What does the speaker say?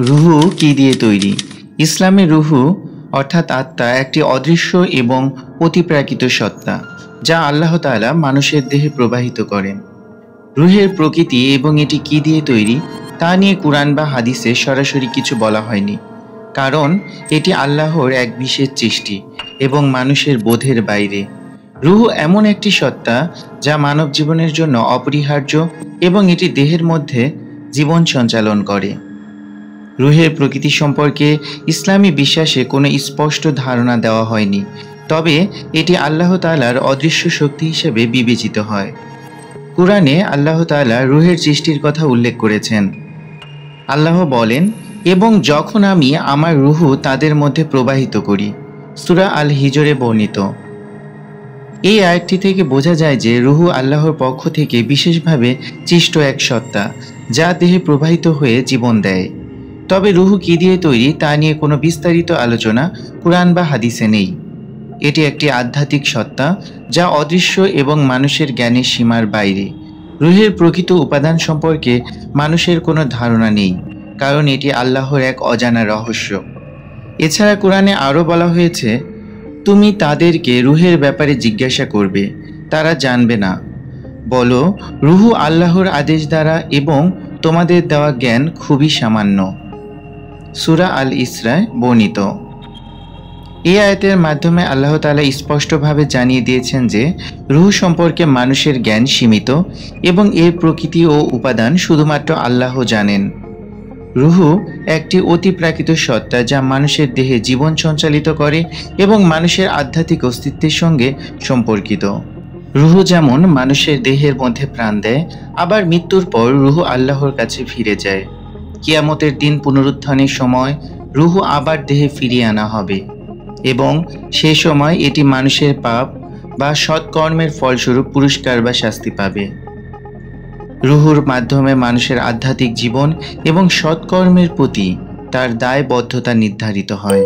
রুহু কি দিয়ে তৈরি? ইসলামে রুহু অর্থাৎ আত্মা একটি অদৃশ্য এবং অতিপ্রাকৃত সত্তা, যা আল্লাহ তাআলা মানুষের দেহে প্রবাহিত করেন। রুহের প্রকৃতি এবং এটি কি দিয়ে তৈরি তা নিয়ে কুরআন বা হাদিসে সরাসরি কিছু বলা হয়নি, কারণ এটি আল্লাহর এক বিশেষ সৃষ্টি এবং মানুষের বোধের বাইরে। রুহু এমন একটি সত্তা যা মানব জীবনের জন্য অপরিহার্য এবং এটি দেহের মধ্যে জীবন সঞ্চালন করে। রুহের প্রকৃতি সম্পর্কে ইসলামী বিশ্বাসে কোনো স্পষ্ট ধারণা দেওয়া হয়নি, তবে এটি আল্লাহ তাআলার অদৃশ্য শক্তি হিসেবে বিবেচিত হয়। কুরআনে আল্লাহ তাআলা রুহের সৃষ্টির কথা উল্লেখ করেছেন। আল্লাহ বলেন, এবং যখন আমি আমার রুহু তাদের মধ্যে প্রবাহিত করি। সূরা আল হিজরে বর্ণিত। এই আয়াতটি থেকে বোঝা যায় যে রুহু আল্লাহর পক্ষ থেকে বিশেষভাবে সৃষ্ট এক সত্তা, যা দেহে প্রবাহিত হয়ে জীবন দেয়। তবে রুহু কি দিয়ে তৈরি তা নিয়ে কোনো বিস্তারিত আলোচনা কুরআন বা হাদিসে নেই। এটি একটি আধ্যাত্মিক সত্তা যা অদৃশ্য এবং মানুষের জ্ঞানের সীমার বাইরে। রুহের প্রকৃত উপাদান সম্পর্কে মানুষের কোনো ধারণা নেই, কারণ এটি আল্লাহর এক অজানা রহস্য। এছাড়া কুরআনে আরও বলা হয়েছে, তুমি তাদেরকে রুহের ব্যাপারে জিজ্ঞাসা করবে, তারা জানবে না। বলো, রুহু আল্লাহর আদেশ দ্বারা এবং তোমাদের দেওয়া জ্ঞান খুবই সামান্য। সূরা আল ইসরায় বর্ণিত। এই আয়াতের মাধ্যমে আল্লাহ তাআলা স্পষ্টভাবে জানিয়ে দিয়েছেন যে রূহ সম্পর্কে মানুষের জ্ঞান সীমিত এবং এর প্রকৃতি ও উপাদান শুধুমাত্র আল্লাহ জানেন। রূহ একটি অতিপ্রাকৃত সত্তা যা মানুষের দেহে জীবন সঞ্চালিত করে এবং মানুষের আধ্যাত্মিক অস্তিত্বের সঙ্গে সম্পর্কিত। রূহ যেমন মানুষের দেহের মধ্যে প্রাণ দেয়, আবার মৃত্যুর পর রূহ আল্লাহর কাছে ফিরে যায়। কিয়ামতের দিন পুনরুত্থানের সময় রূহ আবার দেহে ফিরিয়ে আনা হবে এবং সে সময় এটি মানুষের পাপ বা সৎকর্মের ফলস্বরূপ পুরস্কার বা শাস্তি পাবে। রূহুর মাধ্যমে মানুষের আধ্যাত্মিক জীবন এবং সৎকর্মের প্রতি তার দায়বদ্ধতা নির্ধারিত হয়।